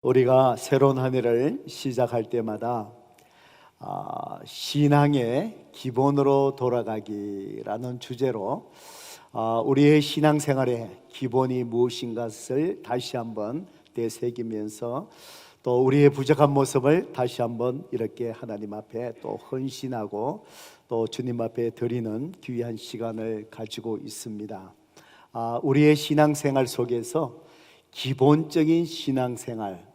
우리가 새로운 한 해를 시작할 때마다 신앙의 기본으로 돌아가기라는 주제로 우리의 신앙생활의 기본이 무엇인가를 다시 한번 되새기면서 또 우리의 부족한 모습을 다시 한번 이렇게 하나님 앞에 또 헌신하고 또 주님 앞에 드리는 귀한 시간을 가지고 있습니다. 우리의 신앙생활 속에서 기본적인 신앙생활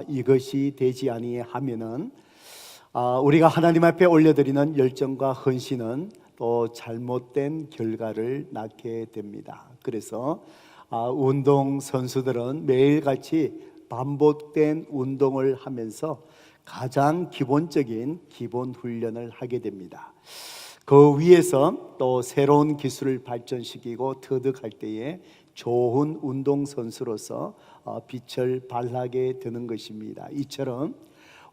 이것이 되지 아니하면은 우리가 하나님 앞에 올려드리는 열정과 헌신은 또 잘못된 결과를 낳게 됩니다. 그래서 운동 선수들은 매일같이 반복된 운동을 하면서 가장 기본적인 기본 훈련을 하게 됩니다. 그 위에서 또 새로운 기술을 발전시키고 터득할 때에 좋은 운동선수로서 빛을 발하게 되는 것입니다. 이처럼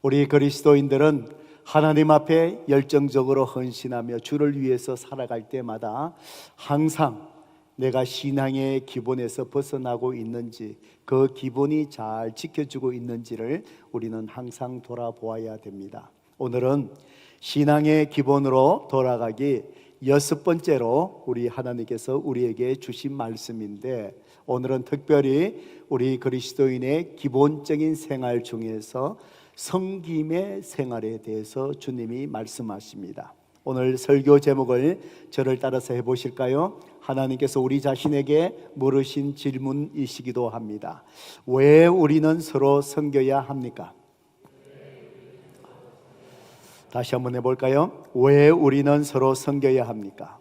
우리 그리스도인들은 하나님 앞에 열정적으로 헌신하며 주를 위해서 살아갈 때마다 항상 내가 신앙의 기본에서 벗어나고 있는지, 그 기본이 잘 지켜지고 있는지를 우리는 항상 돌아보아야 됩니다. 오늘은 신앙의 기본으로 돌아가기 6번째로 우리 하나님께서 우리에게 주신 말씀인데, 오늘은 특별히 우리 그리스도인의 기본적인 생활 중에서 섬김의 생활에 대해서 주님이 말씀하십니다. 오늘 설교 제목을 저를 따라서 해보실까요? 하나님께서 우리 자신에게 물으신 질문이시기도 합니다. 왜 우리는 서로 섬겨야 합니까? 다시 한번 해볼까요? 왜 우리는 서로 섬겨야 합니까?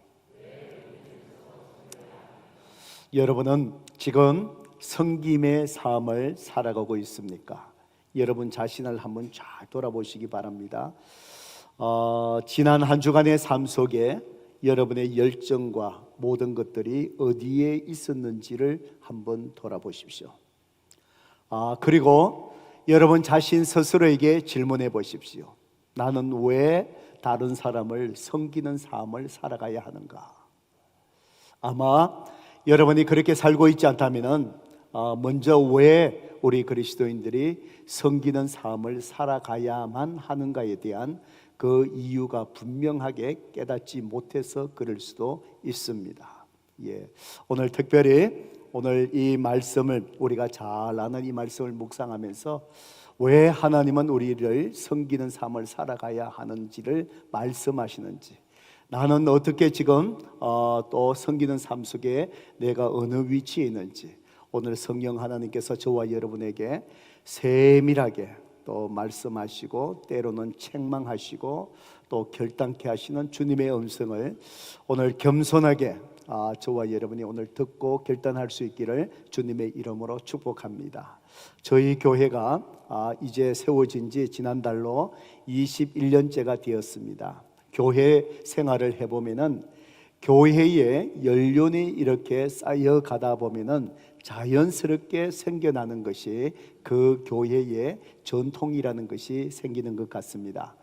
여러분은 지금 섬김의 삶을 살아가고 있습니까? 여러분 자신을 한번 잘 돌아보시기 바랍니다. 지난 한 주간의 삶 속에 여러분의 열정과 모든 것들이 어디에 있었는지를 한번 돌아보십시오. 그리고 여러분 자신 스스로에게 질문해 보십시오. 나는 왜 다른 사람을 섬기는 삶을 살아가야 하는가? 아마 여러분이 그렇게 살고 있지 않다면 먼저 왜 우리 그리스도인들이 섬기는 삶을 살아가야만 하는가에 대한 그 이유가 분명하게 깨닫지 못해서 그럴 수도 있습니다. 오늘 특별히 오늘 이 말씀을 우리가 잘 아는 이 말씀을 묵상하면서 왜 하나님은 우리를 섬기는 삶을 살아가야 하는지를 말씀하시는지, 나는 어떻게 지금 또 섬기는 삶 속에 내가 어느 위치에 있는지 오늘 성령 하나님께서 저와 여러분에게 세밀하게 또 말씀하시고 때로는 책망하시고 또 결단케 하시는 주님의 음성을 오늘 겸손하게 저와 여러분이 오늘 듣고 결단할 수 있기를 주님의 이름으로 축복합니다. 저희 교회가 이제 세워진 지 지난달로 21년째가 되었습니다. 교회 생활을 해보면은 교회에 연륜이 이렇게 쌓여가다 보면은 자연스럽게 생겨나는 것이 그 교회의 전통이라는 것이 생기는 것 같습니다.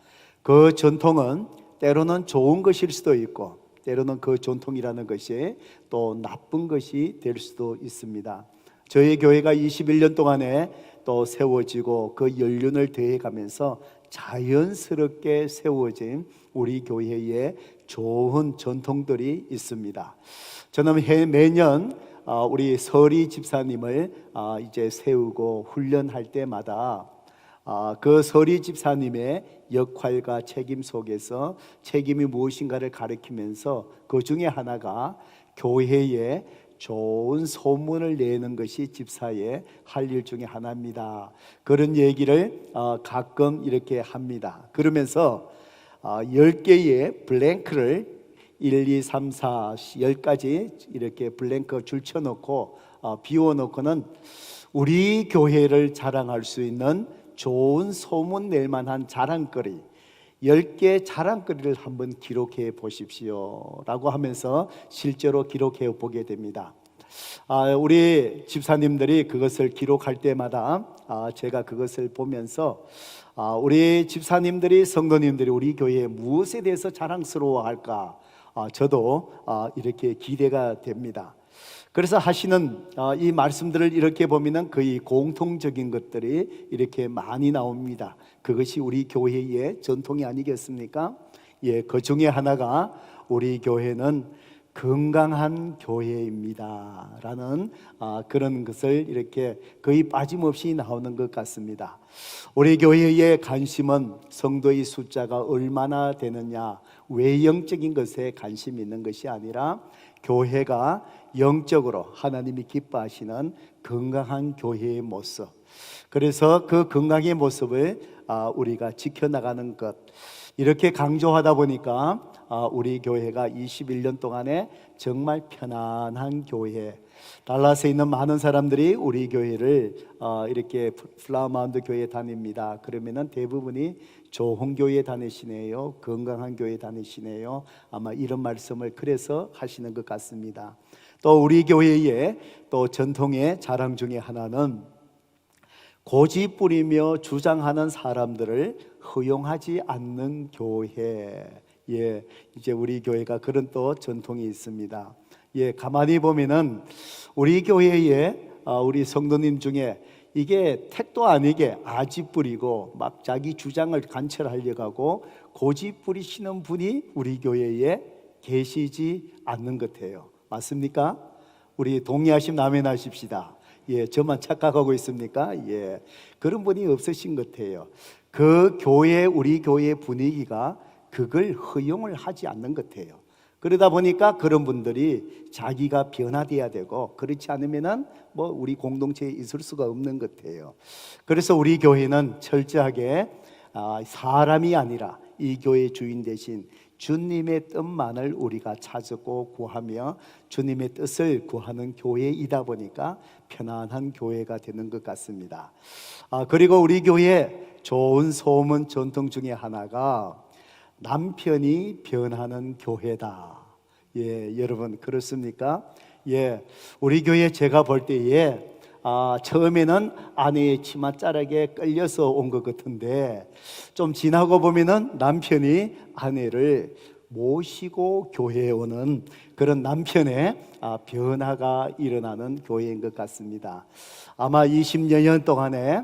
그 전통은 때로는 좋은 것일 수도 있고 때로는 그 전통이라는 것이 또 나쁜 것이 될 수도 있습니다. 저희 교회가 21년 동안에 또 세워지고 그 연륜을 더해가면서 자연스럽게 세워진 우리 교회에 좋은 전통들이 있습니다. 저는 매년 우리 서리 집사님을 이제 세우고 훈련할 때마다 그 서리 집사님의 역할과 책임 속에서 책임이 무엇인가를 가르치면서 그 중에 하나가 교회에 좋은 소문을 내는 것이 집사의 할 일 중에 하나입니다. 그런 얘기를 가끔 이렇게 합니다. 그러면서 10개의 블랭크를 1, 2, 3, 4, 10까지 이렇게 블랭크 줄쳐놓고 비워놓고는 우리 교회를 자랑할 수 있는 좋은 소문 낼 만한 자랑거리 10개 자랑거리를 한번 기록해 보십시오 라고 하면서 실제로 기록해 보게 됩니다. 우리 집사님들이 그것을 기록할 때마다 제가 그것을 보면서 우리 집사님들이 성도님들이 우리 교회에 무엇에 대해서 자랑스러워할까 저도 이렇게 기대가 됩니다. 그래서 하시는 이 말씀들을 이렇게 보면은 거의 공통적인 것들이 이렇게 많이 나옵니다. 그것이 우리 교회의 전통이 아니겠습니까? 예, 그 중에 하나가 우리 교회는 건강한 교회입니다 라는 그런 것을 이렇게 거의 빠짐없이 나오는 것 같습니다. 우리 교회의 관심은 성도의 숫자가 얼마나 되느냐, 외형적인 것에 관심이 있는 것이 아니라 교회가 영적으로 하나님이 기뻐하시는 건강한 교회의 모습, 그래서 그 건강의 모습을 우리가 지켜나가는 것, 이렇게 강조하다 보니까 우리 교회가 21년 동안에 정말 편안한 교회, 달라스에 있는 많은 사람들이 우리 교회를 이렇게 플라마운드 교회에 다닙니다. 그러면은 대부분이 좋은 교회에 다니시네요, 건강한 교회에 다니시네요, 아마 이런 말씀을 그래서 하시는 것 같습니다. 또 우리 교회의 또 전통의 자랑 중에 하나는 고집 부리며 주장하는 사람들을 허용하지 않는 교회. 예, 이제 우리 교회가 그런 또 전통이 있습니다. 예, 가만히 보면은 우리 교회에 우리 성도님 중에 이게 택도 아니게 아집 부리고 막 자기 주장을 관철하려고 하고 고집 부리시는 분이 우리 교회에 계시지 않는 것 같아요. 맞습니까? 우리 동의하시면 아멘하십시다. 예, 저만 착각하고 있습니까? 예, 그런 분이 없으신 것 같아요. 그 교회, 우리 교회의 분위기가 그걸 허용을 하지 않는 것 같아요. 그러다 보니까 그런 분들이 자기가 변화돼야 되고, 그렇지 않으면은 뭐 우리 공동체에 있을 수가 없는 것 같아요. 그래서 우리 교회는 철저하게 사람이 아니라 이 교회의 주인 대신 주님의 뜻만을 우리가 찾고 구하며 주님의 뜻을 구하는 교회이다 보니까 편안한 교회가 되는 것 같습니다. 그리고 우리 교회 좋은 소문 전통 중에 하나가 남편이 변하는 교회다. 예, 여러분 그렇습니까? 예, 우리 교회 제가 볼 때에 처음에는 아내의 치맛자락에 끌려서 온 것 같은데 좀 지나고 보면은 남편이 아내를 모시고 교회에 오는 그런 남편의 변화가 일어나는 교회인 것 같습니다. 아마 20년 동안에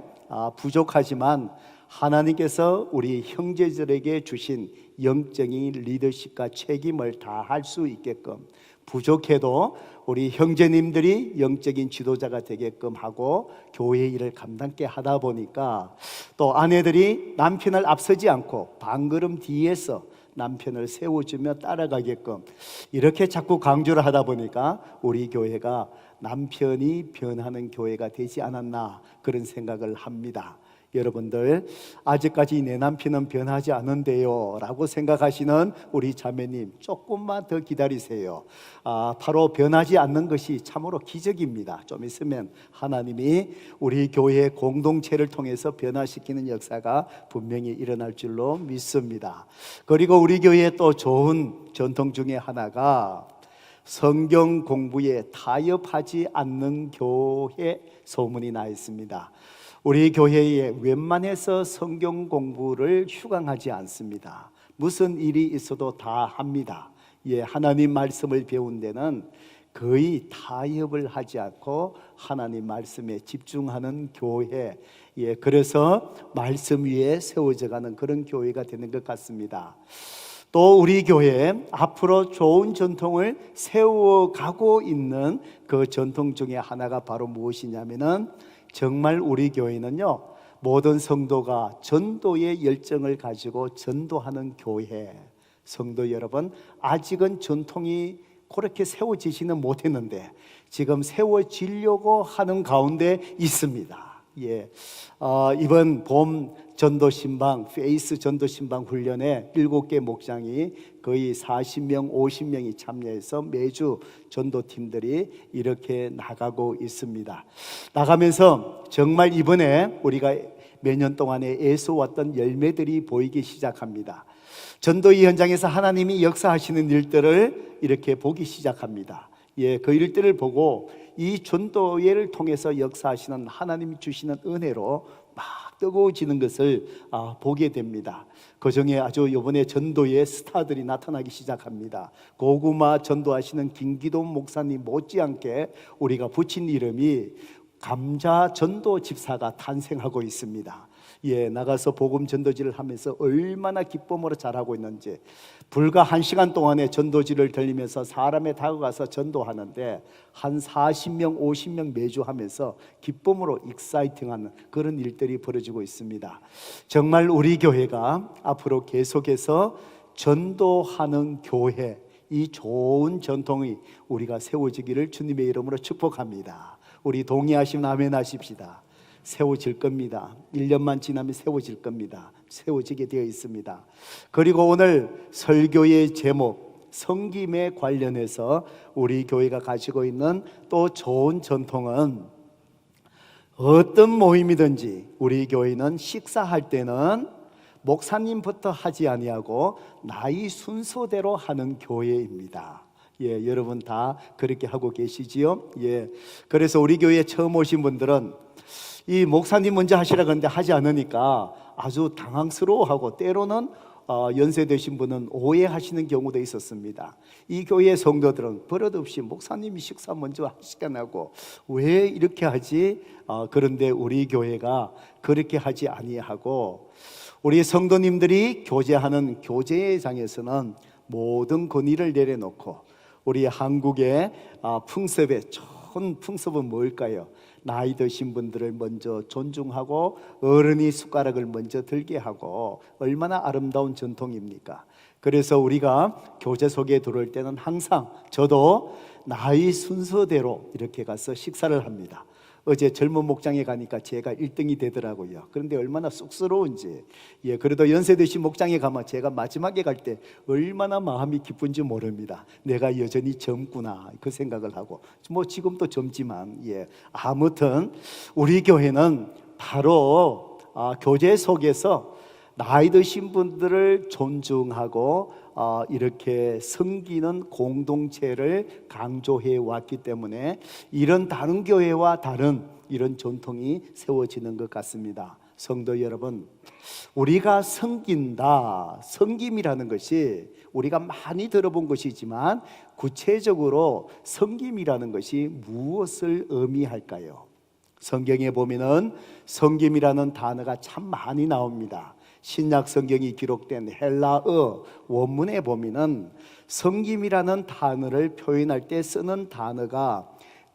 부족하지만 하나님께서 우리 형제들에게 주신 영적인 리더십과 책임을 다할 수 있게끔, 부족해도 우리 형제님들이 영적인 지도자가 되게끔 하고 교회 일을 감당케 하다 보니까 또 아내들이 남편을 앞서지 않고 반걸음 뒤에서 남편을 세워주며 따라가게끔 이렇게 자꾸 강조를 하다 보니까 우리 교회가 남편이 변하는 교회가 되지 않았나 그런 생각을 합니다. 여러분들 아직까지 내 남편은 변하지 않은데요 라고 생각하시는 우리 자매님 조금만 더 기다리세요. 바로 변하지 않는 것이 참으로 기적입니다. 좀 있으면 하나님이 우리 교회 공동체를 통해서 변화시키는 역사가 분명히 일어날 줄로 믿습니다. 그리고 우리 교회에 또 좋은 전통 중에 하나가 성경 공부에 타협하지 않는 교회 소문이 나 있습니다. 우리 교회에 웬만해서 성경 공부를 휴강하지 않습니다. 무슨 일이 있어도 다 합니다. 예, 하나님 말씀을 배운 데는 거의 타협을 하지 않고 하나님 말씀에 집중하는 교회. 예, 그래서 말씀 위에 세워져가는 그런 교회가 되는 것 같습니다. 또 우리 교회 앞으로 좋은 전통을 세워가고 있는 그 전통 중에 하나가 바로 무엇이냐면은 정말 우리 교회는요, 모든 성도가 전도의 열정을 가지고 전도하는 교회. 성도 여러분, 아직은 전통이 그렇게 세워지지는 못했는데 지금 세워지려고 하는 가운데 있습니다. 예, 이번 봄 전도신방, 페이스 전도신방 훈련에 7개 목장이 거의 40명, 50명이 참여해서 매주 전도팀들이 이렇게 나가고 있습니다. 나가면서 정말 이번에 우리가 몇 년 동안에 애써왔던 열매들이 보이기 시작합니다. 전도의 현장에서 하나님이 역사하시는 일들을 이렇게 보기 시작합니다. 예, 그 일들을 보고 이 전도회를 통해서 역사하시는 하나님이 주시는 은혜로 막 뜨거워지는 것을 보게 됩니다. 그중에 아주 이번에 전도의 스타들이 나타나기 시작합니다. 고구마 전도하시는 김기돈 목사님 못지않게 우리가 붙인 이름이 감자 전도 집사가 탄생하고 있습니다. 나가서 복음 전도지를 하면서 얼마나 기쁨으로 잘하고 있는지, 불과 1시간 동안에 전도지를 들리면서 사람에 다가가서 전도하는데 한 40명, 50명 매주 하면서 기쁨으로 익사이팅하는 그런 일들이 벌어지고 있습니다. 정말 우리 교회가 앞으로 계속해서 전도하는 교회, 이 좋은 전통이 우리가 세워지기를 주님의 이름으로 축복합니다. 우리 동의하시면 아멘 하십시다. 세워질 겁니다. 1년만 지나면 세워질 겁니다. 세워지게 되어 있습니다. 그리고 오늘 설교의 제목 섬김에 관련해서 우리 교회가 가지고 있는 또 좋은 전통은, 어떤 모임이든지 우리 교회는 식사할 때는 목사님부터 하지 아니하고 나이 순서대로 하는 교회입니다. 여러분 다 그렇게 하고 계시지요? 그래서 우리 교회에 처음 오신 분들은 이 목사님 먼저 하시라 그러는데 하지 않으니까 아주 당황스러워하고, 때로는 연세 되신 분은 오해하시는 경우도 있었습니다. 이 교회 성도들은 버릇없이 목사님이 식사 먼저 하시겠냐고, 왜 이렇게 하지? 그런데 우리 교회가 그렇게 하지 아니하고, 우리 성도님들이 교제하는 교제장에서는 모든 권위를 내려놓고, 우리 한국의 풍습의 좋은 풍습은 뭘까요? 나이 드신 분들을 먼저 존중하고 어른이 숟가락을 먼저 들게 하고, 얼마나 아름다운 전통입니까? 그래서 우리가 교제 속에 들어올 때는 항상 저도 나이 순서대로 이렇게 가서 식사를 합니다. 어제 젊은 목장에 가니까 제가 1등이 되더라고요. 그런데 얼마나 쑥스러운지. 그래도 연세 드신 목장에 가면 제가 마지막에 갈 때 얼마나 마음이 기쁜지 모릅니다. 내가 여전히 젊구나, 그 생각을 하고, 지금도 젊지만, 아무튼 우리 교회는 바로 교제 속에서 나이 드신 분들을 존중하고 이렇게 섬기는 공동체를 강조해 왔기 때문에 이런 다른 교회와 다른 이런 전통이 세워지는 것 같습니다. 성도 여러분, 우리가 섬긴다, 섬김이라는 것이 우리가 많이 들어본 것이지만 구체적으로 섬김이라는 것이 무엇을 의미할까요? 성경에 보면은 섬김이라는 단어가 참 많이 나옵니다. 신약 성경이 기록된 헬라어 원문에 보면은 섬김이라는 단어를 표현할 때 쓰는 단어가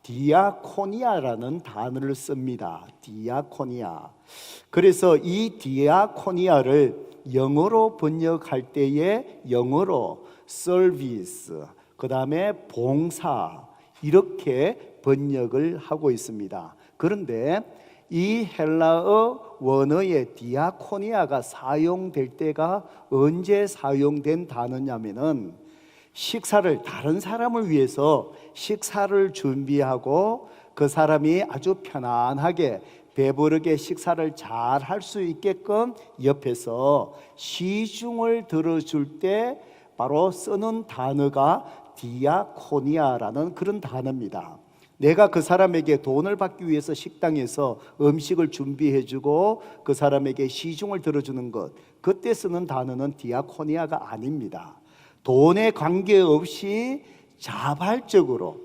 디아코니아라는 단어를 씁니다. 디아코니아. 그래서 이 디아코니아를 영어로 번역할 때에 영어로 서비스, 그 다음에 봉사, 이렇게 번역을 하고 있습니다. 그런데 이 헬라어 원어의 디아코니아가 사용될 때가 언제 사용된 단어냐면은, 식사를, 다른 사람을 위해서 식사를 준비하고 그 사람이 아주 편안하게 배부르게 식사를 잘 할 수 있게끔 옆에서 시중을 들어줄 때 바로 쓰는 단어가 디아코니아라는 그런 단어입니다. 내가 그 사람에게 돈을 받기 위해서 식당에서 음식을 준비해주고 그 사람에게 시중을 들어주는 것, 그때 쓰는 단어는 디아코니아가 아닙니다. 돈에 관계없이 자발적으로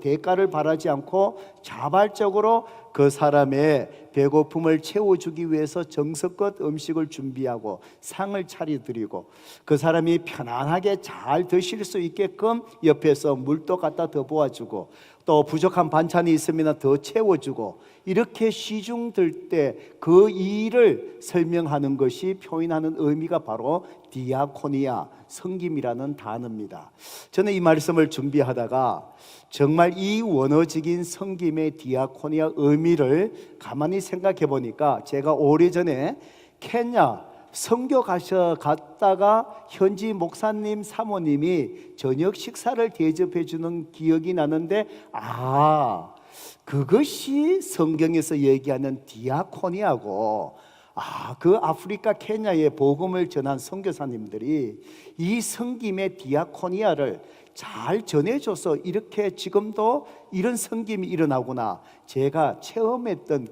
대가를 바라지 않고 자발적으로 그 사람의 배고픔을 채워주기 위해서 정성껏 음식을 준비하고 상을 차려드리고 그 사람이 편안하게 잘 드실 수 있게끔 옆에서 물도 갖다 더 부어주고, 또 부족한 반찬이 있으면 더 채워주고, 이렇게 시중 들 때 그 일을 설명하는 것이, 표현하는 의미가 바로 디아코니아, 섬김이라는 단어입니다. 저는 이 말씀을 준비하다가 정말 이 원어적인 섬김의 디아코니아 의미를 가만히 생각해 보니까, 제가 오래전에 케냐 선교 갔다가 현지 목사님 사모님이 저녁 식사를 대접해 주는 기억이 나는데, 그것이 성경에서 얘기하는 디아코니아고, 그 아프리카 케냐에 복음을 전한 선교사님들이 이 섬김의 디아코니아를 잘 전해줘서 이렇게 지금도 이런 섬김이 일어나구나, 제가 체험했던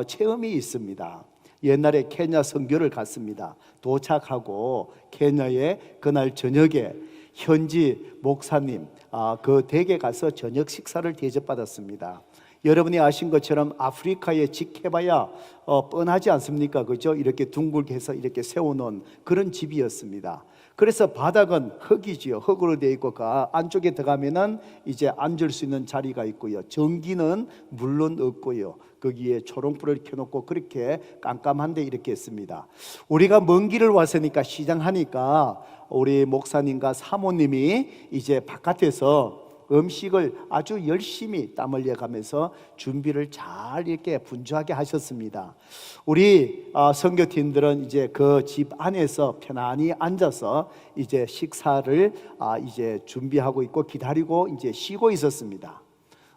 체험이 있습니다. 옛날에 케냐 선교를 갔습니다. 도착하고 케냐에 그날 저녁에 현지 목사님 그 댁에 가서 저녁 식사를 대접받았습니다. 여러분이 아신 것처럼 아프리카에 직해봐야 뻔하지 않습니까? 그죠? 이렇게 둥글게 해서 이렇게 세워놓은 그런 집이었습니다. 그래서 바닥은 흙이지요. 흙으로 되어 있고 그 안쪽에 들어가면은 이제 앉을 수 있는 자리가 있고요. 전기는 물론 없고요. 거기에 초롱불을 켜놓고 그렇게 깜깜한데 이렇게 했습니다. 우리가 먼 길을 왔으니까 시장하니까 우리 목사님과 사모님이 이제 바깥에서 음식을 아주 열심히 땀 흘려가면서 준비를 잘 이렇게 분주하게 하셨습니다. 우리 선교팀들은 이제 그 집 안에서 편안히 앉아서 이제 식사를 이제 준비하고 있고 기다리고 이제 쉬고 있었습니다.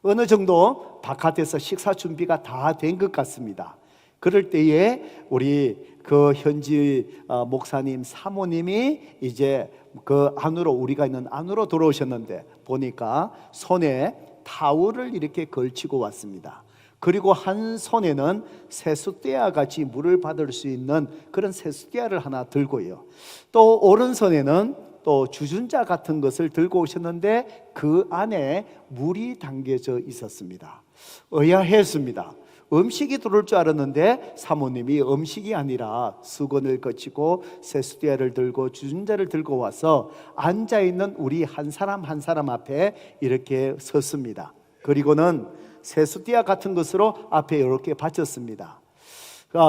어느 정도 바깥에서 식사 준비가 다 된 것 같습니다. 그럴 때에 우리 그 현지 목사님 사모님이 이제 그 안으로, 우리가 있는 안으로 들어오셨는데 보니까 손에 타올을 이렇게 걸치고 왔습니다. 그리고 한 손에는 세숫대야 같이 물을 받을 수 있는 그런 세숫대야를 하나 들고요. 또 오른손에는 또 주전자 같은 것을 들고 오셨는데 그 안에 물이 담겨져 있었습니다. 의아했습니다. 음식이 들어올 줄 알았는데 사모님이 음식이 아니라 수건을 거치고 세숫대야를 들고 주전자를 들고 와서 앉아있는 우리 한 사람 한 사람 앞에 이렇게 섰습니다. 그리고는 세숫대야 같은 것으로 앞에 이렇게 바쳤습니다.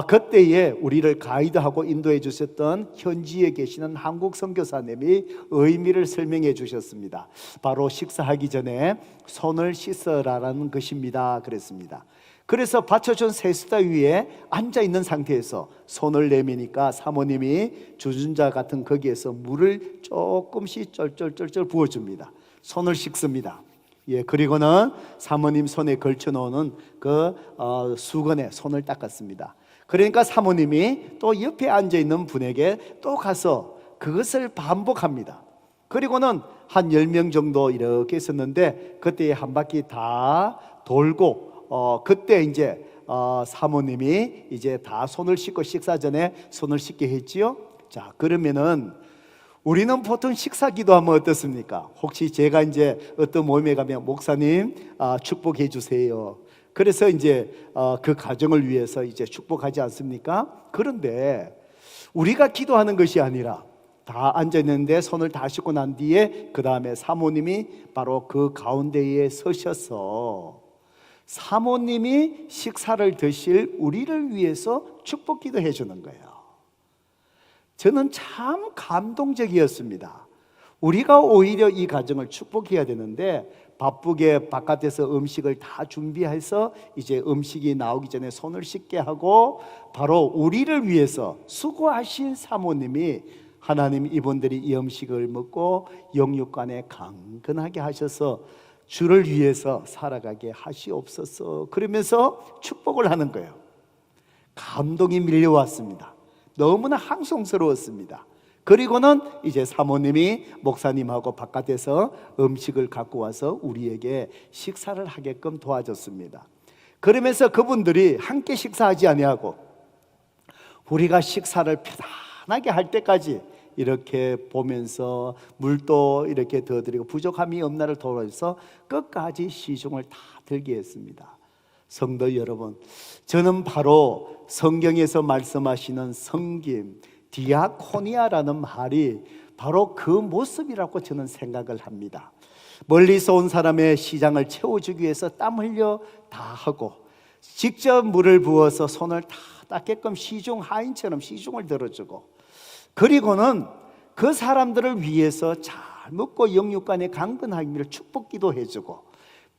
그때에 우리를 가이드하고 인도해 주셨던 현지에 계시는 한국 선교사님이 의미를 설명해 주셨습니다. 바로 식사하기 전에 손을 씻어라라는 것입니다. 그랬습니다. 그래서 받쳐준 세숫대 위에 앉아있는 상태에서 손을 내미니까 사모님이 주전자 같은 거기에서 물을 조금씩 쩔쩔쩔쩔 부어줍니다. 손을 씻습니다. 그리고는 사모님 손에 걸쳐놓은 그 수건에 손을 닦았습니다. 그러니까 사모님이 또 옆에 앉아있는 분에게 또 가서 그것을 반복합니다. 그리고는 한 10명 정도 이렇게 있었는데 그때 한 바퀴 다 돌고 그때 이제 사모님이 이제 다 손을 씻고 식사 전에 손을 씻게 했지요. 자, 그러면은 우리는 보통 식사 기도하면 어떻습니까? 혹시 제가 이제 어떤 모임에 가면 목사님 축복해 주세요. 그래서 이제 그 가정을 위해서 이제 축복하지 않습니까? 그런데 우리가 기도하는 것이 아니라 다 앉아있는데 손을 다 씻고 난 뒤에 그 다음에 사모님이 바로 그 가운데에 서셔서 사모님이 식사를 드실 우리를 위해서 축복 기도해 주는 거예요. 저는 참 감동적이었습니다. 우리가 오히려 이 가정을 축복해야 되는데 바쁘게 바깥에서 음식을 다 준비해서 이제 음식이 나오기 전에 손을 씻게 하고 바로 우리를 위해서 수고하신 사모님이 하나님 이분들이 이 음식을 먹고 영육간에 강건하게 하셔서 주를 위해서 살아가게 하시옵소서 그러면서 축복을 하는 거예요. 감동이 밀려왔습니다. 너무나 항송스러웠습니다. 그리고는 이제 사모님이 목사님하고 바깥에서 음식을 갖고 와서 우리에게 식사를 하게끔 도와줬습니다. 그러면서 그분들이 함께 식사하지 아니하고 우리가 식사를 편안하게 할 때까지 이렇게 보면서 물도 이렇게 더 드리고 부족함이 없나를 돌아서 끝까지 시중을 다 들게 했습니다. 성도 여러분, 저는 바로 성경에서 말씀하시는 섬김, 디아코니아라는 말이 바로 그 모습이라고 저는 생각을 합니다. 멀리서 온 사람의 시장을 채워주기 위해서 땀 흘려 다 하고 직접 물을 부어서 손을 다 닦게끔 시중 하인처럼 시중을 들어주고 그리고는 그 사람들을 위해서 잘 먹고 영육간에 강건하기를 축복기도 해주고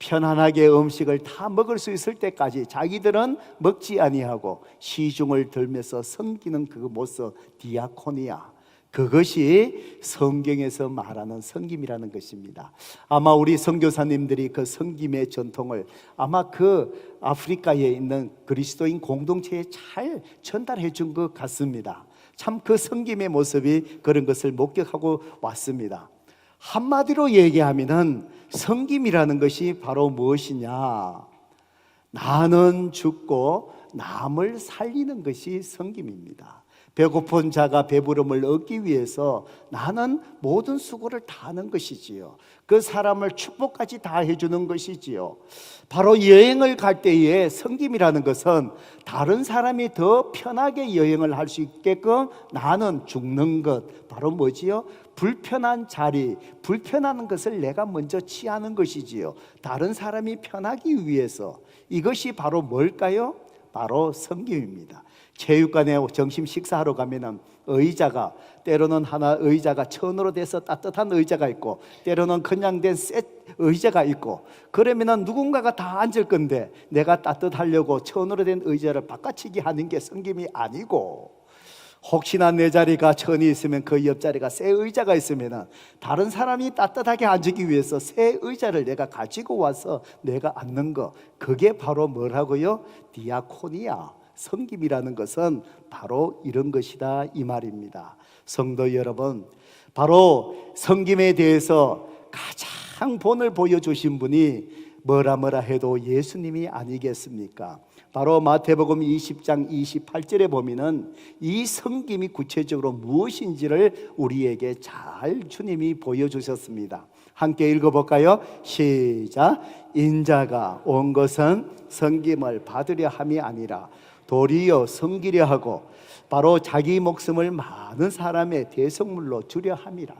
편안하게 음식을 다 먹을 수 있을 때까지 자기들은 먹지 아니하고 시중을 들면서 섬기는 그 모습 디아코니아. 그것이 성경에서 말하는 섬김이라는 것입니다. 아마 우리 선교사님들이 그 섬김의 전통을 아마 그 아프리카에 있는 그리스도인 공동체에 잘 전달해 준 것 같습니다. 참 그 섬김의 모습이 그런 것을 목격하고 왔습니다. 한마디로 얘기하면은 섬김이라는 것이 바로 무엇이냐? 나는 죽고 남을 살리는 것이 섬김입니다. 배고픈 자가 배부름을 얻기 위해서 나는 모든 수고를 다하는 것이지요. 그 사람을 축복까지 다 해주는 것이지요. 바로 여행을 갈 때에 섬김이라는 것은 다른 사람이 더 편하게 여행을 할 수 있게끔 나는 죽는 것, 바로 뭐지요? 불편한 자리, 불편한 것을 내가 먼저 취하는 것이지요. 다른 사람이 편하기 위해서. 이것이 바로 뭘까요? 바로 섬김입니다. 체육관에 점심 식사하러 가면은 의자가 때로는 하나 의자가 천으로 돼서 따뜻한 의자가 있고 때로는 그냥 된 셋 의자가 있고, 그러면은 누군가가 다 앉을 건데 내가 따뜻하려고 천으로 된 의자를 바꿔치기 하는 게 섬김이 아니고, 혹시나 내 자리가 천이 있으면 그 옆자리가 새 의자가 있으면은 다른 사람이 따뜻하게 앉기 위해서 새 의자를 내가 가지고 와서 내가 앉는 거, 그게 바로 뭐라고요? 디아코니아, 섬김이라는 것은 바로 이런 것이다, 이 말입니다. 성도 여러분, 바로 섬김에 대해서 가장 본을 보여주신 분이 뭐라 해도 예수님이 아니겠습니까? 바로 마태복음 20장 28절에 보면은 이 섬김이 구체적으로 무엇인지를 우리에게 잘 주님이 보여주셨습니다. 함께 읽어볼까요? 시작. 인자가 온 것은 섬김을 받으려 함이 아니라 도리어 섬기려 하고 바로 자기 목숨을 많은 사람의 대속물로 주려 함이라.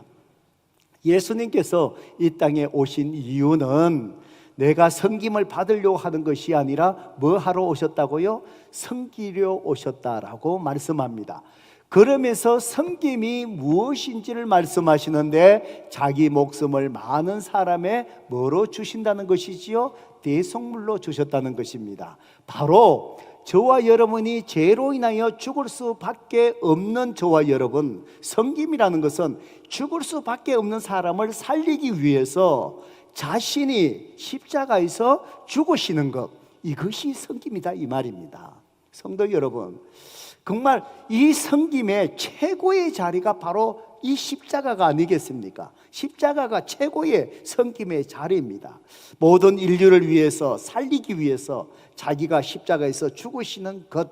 예수님께서 이 땅에 오신 이유는 내가 섬김을 받으려고 하는 것이 아니라 뭐 하러 오셨다고요? 섬기려 오셨다라고 말씀합니다. 그러면서 섬김이 무엇인지를 말씀하시는데 자기 목숨을 많은 사람의 뭐로 주신다는 것이지요? 대속물로 주셨다는 것입니다. 바로 저와 여러분이 죄로 인하여 죽을 수밖에 없는 저와 여러분, 섬김이라는 것은 죽을 수밖에 없는 사람을 살리기 위해서 자신이 십자가에서 죽으시는 것, 이것이 섬김이다, 이 말입니다. 성도 여러분, 정말 이 섬김의 최고의 자리가 바로 이 십자가가 아니겠습니까? 십자가가 최고의 섬김의 자리입니다. 모든 인류를 위해서 살리기 위해서 자기가 십자가에서 죽으시는 것,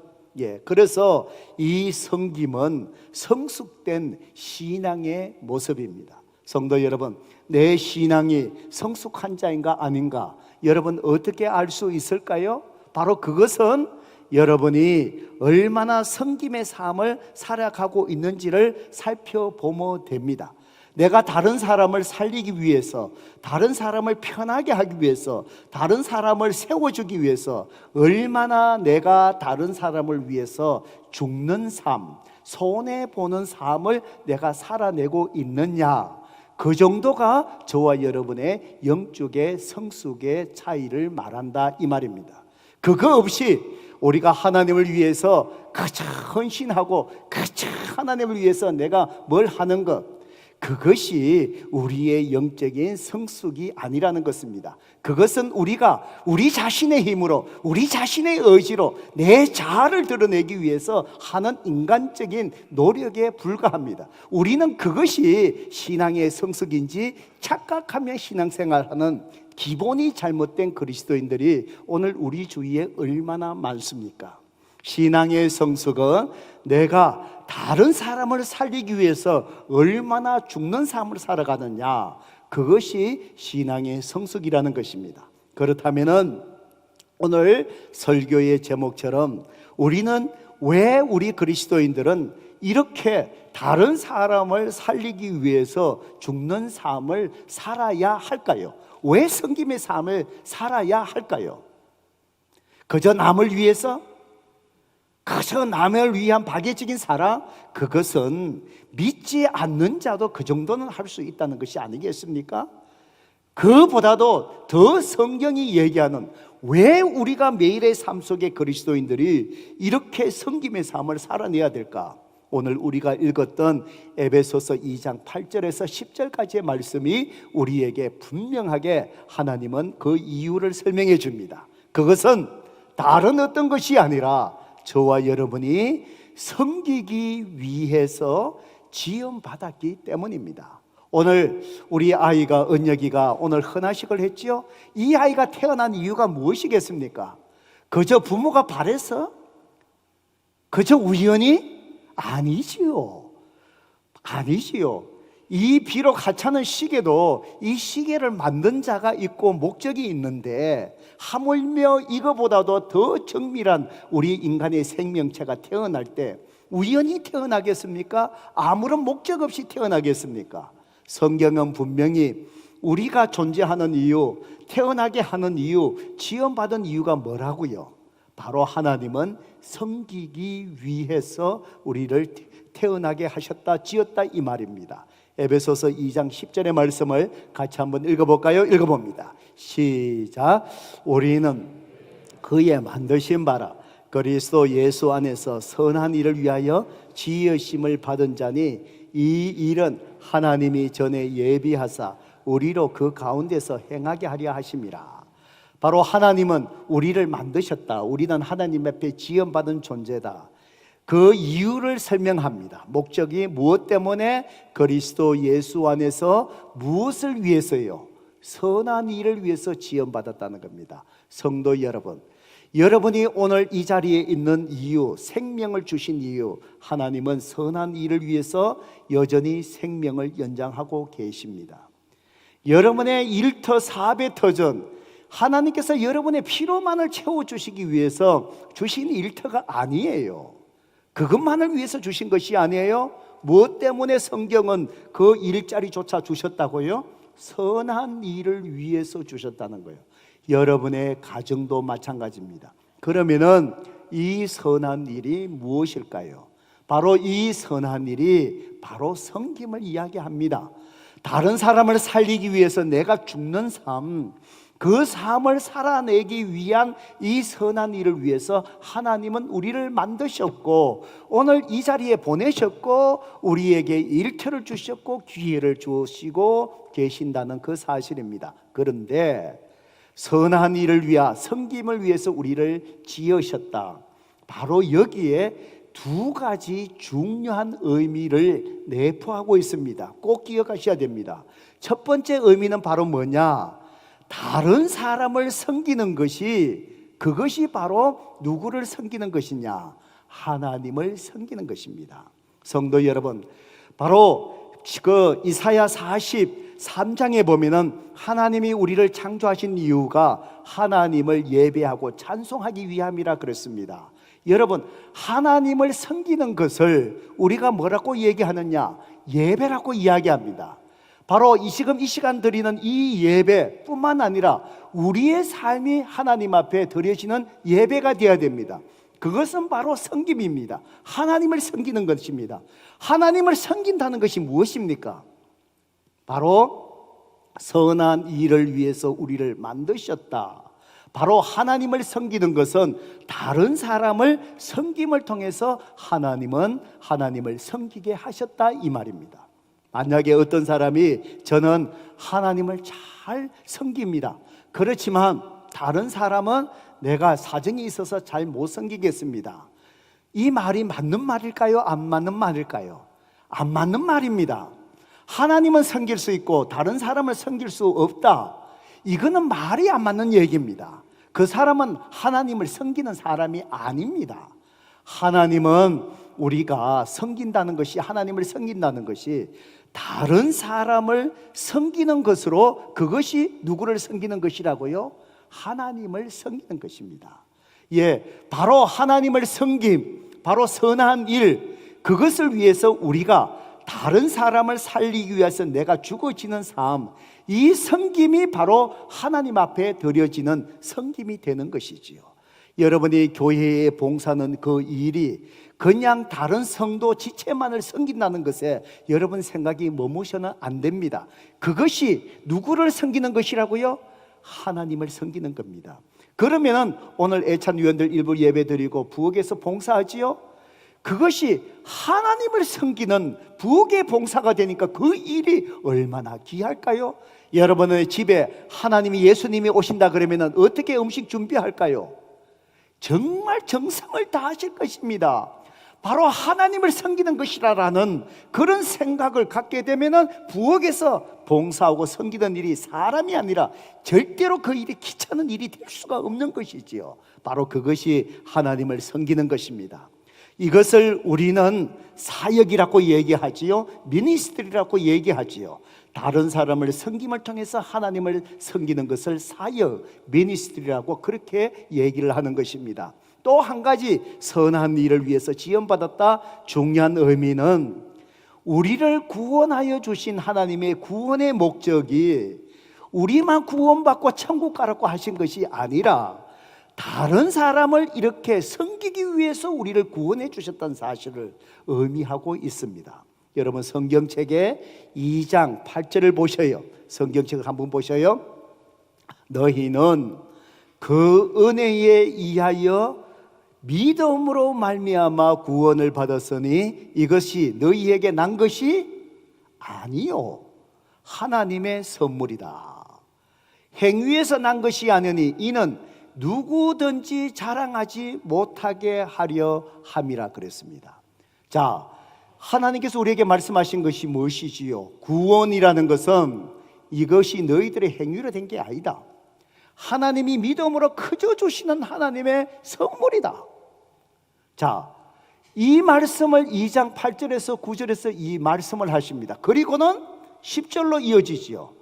그래서 이 섬김은 성숙된 신앙의 모습입니다. 성도 여러분, 내 신앙이 성숙한 자인가 아닌가 여러분 어떻게 알 수 있을까요? 바로 그것은 여러분이 얼마나 섬김의 삶을 살아가고 있는지를 살펴보면 됩니다. 내가 다른 사람을 살리기 위해서, 다른 사람을 편하게 하기 위해서, 다른 사람을 세워주기 위해서 얼마나 내가 다른 사람을 위해서 죽는 삶, 손해보는 삶을 내가 살아내고 있느냐, 그 정도가 저와 여러분의 영적의 성숙의 차이를 말한다, 이 말입니다. 그거 없이 우리가 하나님을 위해서 그저 헌신하고 그저 하나님을 위해서 내가 뭘 하는 것, 그것이 우리의 영적인 성숙이 아니라는 것입니다. 그것은 우리가 우리 자신의 힘으로, 우리 자신의 의지로 내 자아를 드러내기 위해서 하는 인간적인 노력에 불과합니다. 우리는 그것이 신앙의 성숙인지 착각하며 신앙생활하는 기본이 잘못된 그리스도인들이 오늘 우리 주위에 얼마나 많습니까? 신앙의 성숙은 내가 다른 사람을 살리기 위해서 얼마나 죽는 삶을 살아가느냐, 그것이 신앙의 성숙이라는 것입니다. 그렇다면 오늘 설교의 제목처럼 우리는 왜 우리 그리스도인들은 이렇게 다른 사람을 살리기 위해서 죽는 삶을 살아야 할까요? 왜 섬김의 삶을 살아야 할까요? 그저 남을 위해서? 그저 남을 위한 박애적인 사랑? 그것은 믿지 않는 자도 그 정도는 할 수 있다는 것이 아니겠습니까? 그보다도 더 성경이 얘기하는, 왜 우리가 매일의 삶 속에 그리스도인들이 이렇게 섬김의 삶을 살아내야 될까? 오늘 우리가 읽었던 에베소서 2장 8절에서 10절까지의 말씀이 우리에게 분명하게 하나님은 그 이유를 설명해 줍니다. 그것은 다른 어떤 것이 아니라 저와 여러분이 섬기기 위해서 지음받았기 때문입니다. 오늘 우리 아이가 은혁이가 오늘 헌화식을 했지요. 이 아이가 태어난 이유가 무엇이겠습니까? 그저 부모가 바래서? 그저 우연히? 아니지요. 이 비록 하찮은 시계도 이 시계를 만든 자가 있고 목적이 있는데, 하물며 이거보다도 더 정밀한 우리 인간의 생명체가 태어날 때 우연히 태어나겠습니까? 아무런 목적 없이 태어나겠습니까? 성경은 분명히 우리가 존재하는 이유, 태어나게 하는 이유, 지원받은 이유가 뭐라고요? 바로 하나님은 섬기기 위해서 우리를 태어나게 하셨다, 지었다 이 말입니다. 에베소서 2장 10절의 말씀을 같이 한번 읽어볼까요? 읽어봅니다. 시작. 우리는 그의 만드신 바라 그리스도 예수 안에서 선한 일을 위하여 지으심을 받은 자니 이 일은 하나님이 전에 예비하사 우리로 그 가운데서 행하게 하려 하심이라. 바로 하나님은 우리를 만드셨다. 우리는 하나님 앞에 지음받은 존재다. 그 이유를 설명합니다. 목적이 무엇 때문에? 그리스도 예수 안에서 무엇을 위해서요? 선한 일을 위해서 지음받았다는 겁니다. 성도 여러분, 여러분이 오늘 이 자리에 있는 이유, 생명을 주신 이유, 하나님은 선한 일을 위해서 여전히 생명을 연장하고 계십니다. 여러분의 일터 사배 터전, 하나님께서 여러분의 피로만을 채워주시기 위해서 주신 일터가 아니에요. 그것만을 위해서 주신 것이 아니에요. 무엇 때문에 성경은 그 일자리조차 주셨다고요? 선한 일을 위해서 주셨다는 거예요. 여러분의 가정도 마찬가지입니다. 그러면은 이 선한 일이 무엇일까요? 바로 이 선한 일이 바로 섬김을 이야기합니다. 다른 사람을 살리기 위해서 내가 죽는 삶, 그 삶을 살아내기 위한 이 선한 일을 위해서 하나님은 우리를 만드셨고 오늘 이 자리에 보내셨고 우리에게 일터를 주셨고 기회를 주시고 계신다는 그 사실입니다. 그런데 선한 일을 위하 섬김을 위해서 우리를 지으셨다. 바로 여기에 두 가지 중요한 의미를 내포하고 있습니다. 꼭 기억하셔야 됩니다. 첫 번째 의미는 바로 뭐냐? 다른 사람을 섬기는 것이, 그것이 바로 누구를 섬기는 것이냐? 하나님을 섬기는 것입니다. 성도 여러분, 바로 그 이사야 43장에 보면은 하나님이 우리를 창조하신 이유가 하나님을 예배하고 찬송하기 위함이라 그랬습니다. 여러분, 하나님을 섬기는 것을 우리가 뭐라고 얘기하느냐? 예배라고 이야기합니다. 바로 지금 이 시간 드리는 이 예배뿐만 아니라 우리의 삶이 하나님 앞에 드려지는 예배가 되어야 됩니다. 그것은 바로 섬김입니다. 하나님을 섬기는 것입니다. 하나님을 섬긴다는 것이 무엇입니까? 바로 선한 일을 위해서 우리를 만드셨다. 바로 하나님을 섬기는 것은 다른 사람을 섬김을 통해서 하나님은 하나님을 섬기게 하셨다 이 말입니다. 만약에 어떤 사람이 저는 하나님을 잘 섬깁니다. 그렇지만 다른 사람은 내가 사정이 있어서 잘 못 섬기겠습니다. 이 말이 맞는 말일까요? 안 맞는 말일까요? 안 맞는 말입니다. 하나님은 섬길 수 있고 다른 사람을 섬길 수 없다. 이거는 말이 안 맞는 얘기입니다. 그 사람은 하나님을 섬기는 사람이 아닙니다. 하나님은 우리가 섬긴다는 것이, 하나님을 섬긴다는 것이 다른 사람을 섬기는 것으로, 그것이 누구를 섬기는 것이라고요? 하나님을 섬기는 것입니다. 예, 바로 하나님을 섬김, 바로 선한 일, 그것을 위해서 우리가 다른 사람을 살리기 위해서 내가 죽어지는 삶, 이 섬김이 바로 하나님 앞에 드려지는 섬김이 되는 것이지요. 여러분이 교회에 봉사하는 그 일이 그냥 다른 성도 지체만을 섬긴다는 것에 여러분 생각이 머무셔는 안 됩니다. 그것이 누구를 섬기는 것이라고요? 하나님을 섬기는 겁니다. 그러면 오늘 애찬 위원들 일부 예배 드리고 부엌에서 봉사하지요? 그것이 하나님을 섬기는 부엌의 봉사가 되니까 그 일이 얼마나 귀할까요? 여러분의 집에 하나님이 예수님이 오신다 그러면 어떻게 음식 준비할까요? 정말 정성을 다하실 것입니다. 바로 하나님을 섬기는 것이라는 그런 생각을 갖게 되면 부엌에서 봉사하고 섬기는 일이 사람이 아니라 절대로 그 일이 귀찮은 일이 될 수가 없는 것이지요. 바로 그것이 하나님을 섬기는 것입니다. 이것을 우리는 사역이라고 얘기하지요, 미니스트리라고 얘기하지요. 다른 사람을 섬김을 통해서 하나님을 섬기는 것을 사역, 미니스트리라고 그렇게 얘기를 하는 것입니다. 또 한 가지 선한 일을 위해서 지원받았다 중요한 의미는 우리를 구원하여 주신 하나님의 구원의 목적이 우리만 구원받고 천국 가라고 하신 것이 아니라 다른 사람을 이렇게 섬기기 위해서 우리를 구원해 주셨다는 사실을 의미하고 있습니다. 여러분 성경책의 2장 8절을 보셔요. 성경책을 한번 보셔요. 너희는 그 은혜에 의하여 믿음으로 말미암아 구원을 받았으니 이것이 너희에게 난 것이 아니요 하나님의 선물이다. 행위에서 난 것이 아니니 이는 누구든지 자랑하지 못하게 하려 함이라 그랬습니다. 자, 하나님께서 우리에게 말씀하신 것이 무엇이지요? 구원이라는 것은 이것이 너희들의 행위로 된 게 아니다. 하나님이 믿음으로 크져 주시는 하나님의 선물이다. 자, 이 말씀을 2장 8절에서 9절에서 이 말씀을 하십니다. 그리고는 10절로 이어지지요.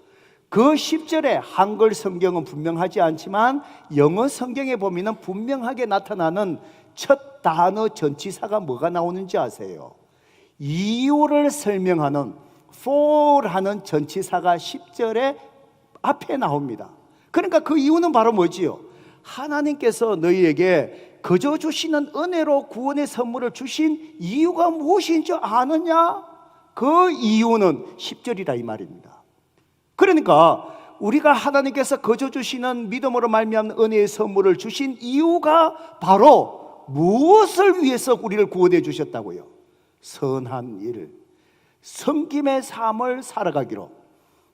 그 10절에 한글 성경은 분명하지 않지만 영어 성경에 보면 분명하게 나타나는 첫 단어 전치사가 뭐가 나오는지 아세요? 이유를 설명하는 for라는 전치사가 10절에 앞에 나옵니다. 그러니까 그 이유는 바로 뭐지요? 하나님께서 너희에게 거저 주시는 은혜로 구원의 선물을 주신 이유가 무엇인 줄 아느냐? 그 이유는 10절이라 이 말입니다. 그러니까 우리가 하나님께서 거저 주시는 믿음으로 말미암는 은혜의 선물을 주신 이유가 바로 무엇을 위해서 우리를 구원해 주셨다고요? 선한 일, 섬김의 삶을 살아가기로,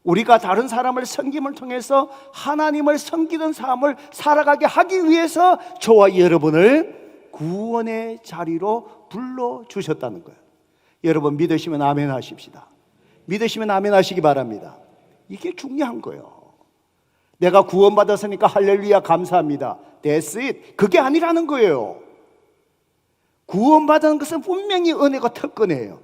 우리가 다른 사람을 섬김을 통해서 하나님을 섬기는 삶을 살아가게 하기 위해서 저와 여러분을 구원의 자리로 불러주셨다는 거예요. 여러분 믿으시면 아멘 하십시다. 믿으시면 아멘 하시기 바랍니다. 이게 중요한 거예요. 내가 구원받았으니까 할렐루야 감사합니다. That's it. 그게 아니라는 거예요. 구원받은 것은 분명히 은혜가 특권이에요.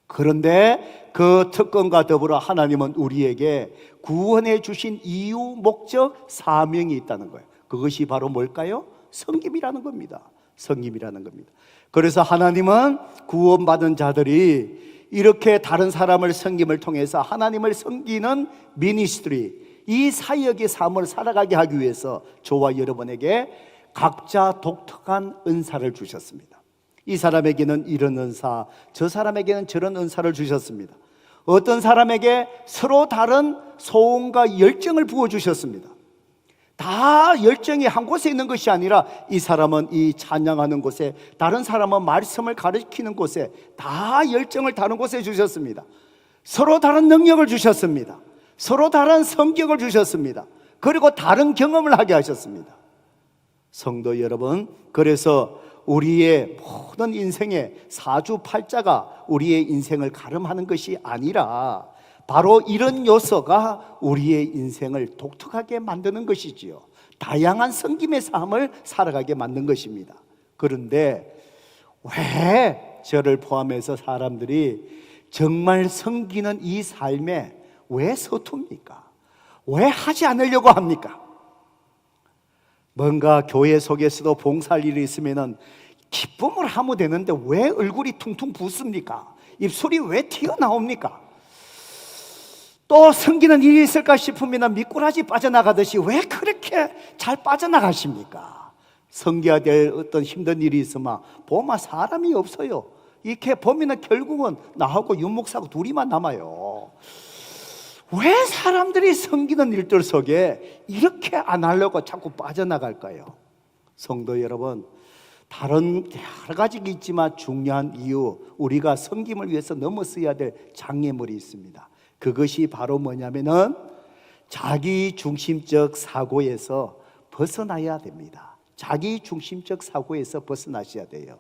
그런데 그 특권과 더불어 하나님은 우리에게 구원해 주신 이유, 목적, 사명이 있다는 거예요. 그것이 바로 뭘까요? 섬김이라는 겁니다. 섬김이라는 겁니다. 그래서 하나님은 구원받은 자들이 이렇게 다른 사람을 섬김을 통해서 하나님을 섬기는 미니스트리, 이 사역의 삶을 살아가게 하기 위해서 저와 여러분에게 각자 독특한 은사를 주셨습니다. 이 사람에게는 이런 은사, 저 사람에게는 저런 은사를 주셨습니다. 어떤 사람에게 서로 다른 소원과 열정을 부어주셨습니다. 다 열정이 한 곳에 있는 것이 아니라 이 사람은 이 찬양하는 곳에, 다른 사람은 말씀을 가르치는 곳에, 다 열정을 다른 곳에 주셨습니다. 서로 다른 능력을 주셨습니다. 서로 다른 성격을 주셨습니다. 그리고 다른 경험을 하게 하셨습니다. 성도 여러분, 그래서 우리의 모든 인생의 사주팔자가 우리의 인생을 가름하는 것이 아니라 바로 이런 요소가 우리의 인생을 독특하게 만드는 것이지요. 다양한 섬김의 삶을 살아가게 만든 것입니다. 그런데 왜 저를 포함해서 사람들이 정말 섬기는 이 삶에 왜 서툽니까? 왜 하지 않으려고 합니까? 뭔가 교회 속에서도 봉사할 일이 있으면 기쁨을 하면 되는데 왜 얼굴이 퉁퉁 붓습니까? 입술이 왜 튀어나옵니까? 또 섬기는 일이 있을까 싶으면 미꾸라지 빠져나가듯이 왜 그렇게 잘 빠져나가십니까? 섬겨야 될 어떤 힘든 일이 있으면 보면 사람이 없어요. 이렇게 보면 결국은 나하고 윤목사하고 둘이만 남아요. 왜 사람들이 섬기는 일들 속에 이렇게 안 하려고 자꾸 빠져나갈까요? 성도 여러분, 다른 여러 가지가 있지만 중요한 이유, 우리가 섬김을 위해서 넘어서야 될 장애물이 있습니다. 그것이 바로 뭐냐면은 자기 중심적 사고에서 벗어나야 됩니다. 자기 중심적 사고에서 벗어나셔야 돼요.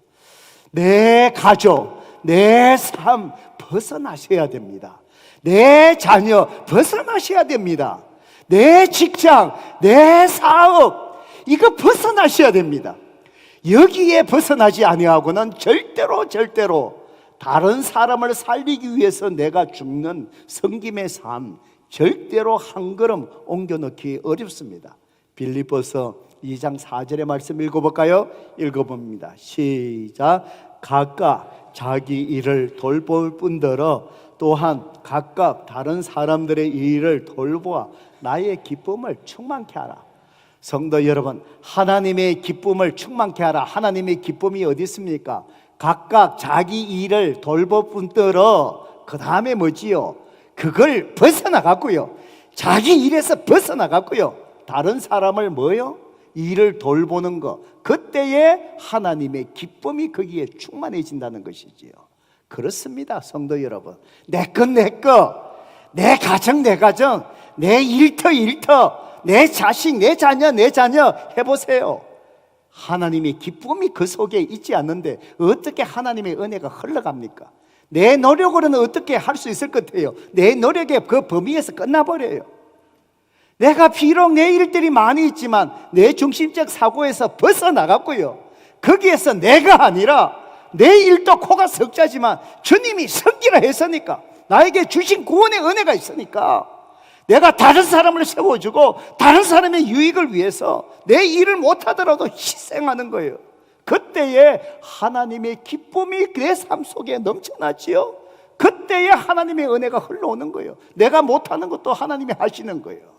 내 가족, 내 삶 벗어나셔야 됩니다. 내 자녀 벗어나셔야 됩니다. 내 직장, 내 사업, 이거 벗어나셔야 됩니다. 여기에 벗어나지 아니하고는 절대로 다른 사람을 살리기 위해서 내가 죽는 섬김의 삶, 절대로 한 걸음 옮겨놓기 어렵습니다. 빌립보서 2장 4절의 말씀 읽어볼까요? 읽어봅니다. 시작. 각각 자기 일을 돌볼 뿐더러 또한 각각 다른 사람들의 일을 돌보아 나의 기쁨을 충만케 하라. 성도 여러분, 하나님의 기쁨을 충만케 하라. 하나님의 기쁨이 어디 있습니까? 각각 자기 일을 돌볼 뿐더러 그 다음에 뭐지요? 그걸 벗어나갔고요, 자기 일에서 벗어나갔고요, 다른 사람을 뭐요? 일을 돌보는 것, 그때에 하나님의 기쁨이 거기에 충만해진다는 것이지요. 그렇습니다, 성도 여러분. 내 것, 내 가정, 내 일터, 내 자식, 내 자녀 해보세요. 하나님의 기쁨이 그 속에 있지 않는데 어떻게 하나님의 은혜가 흘러갑니까? 내 노력으로는 어떻게 할 수 있을 것 같아요? 내 노력의 그 범위에서 끝나버려요. 내가 비록 내 일들이 많이 있지만 내 중심적 사고에서 벗어나갔고요, 거기에서 내가 아니라 내 일도 코가 석자지만 주님이 섬기라 했으니까, 나에게 주신 구원의 은혜가 있으니까 내가 다른 사람을 세워주고 다른 사람의 유익을 위해서 내 일을 못하더라도 희생하는 거예요. 그때에 하나님의 기쁨이 내 삶 속에 넘쳐나지요. 그때에 하나님의 은혜가 흘러오는 거예요. 내가 못하는 것도 하나님이 하시는 거예요.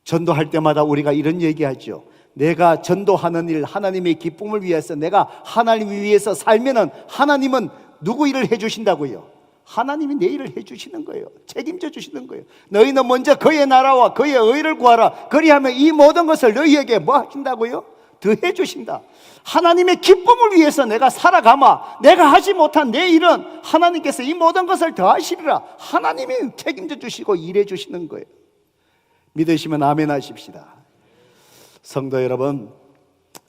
전도할 때마다 우리가 이런 얘기하죠. 내가 전도하는 일, 하나님의 기쁨을 위해서 내가 하나님을 위해서 살면은 하나님은 누구 일을 해주신다고요? 하나님이 내 일을 해주시는 거예요. 책임져 주시는 거예요. 너희는 먼저 그의 나라와 그의 의를 구하라. 그리하면 이 모든 것을 너희에게 뭐 하신다고요? 더해 주신다. 하나님의 기쁨을 위해서 내가 살아가마 내가 하지 못한 내 일은 하나님께서 이 모든 것을 더하시리라. 하나님이 책임져 주시고 일해 주시는 거예요. 믿으시면 아멘 하십시다. 성도 여러분,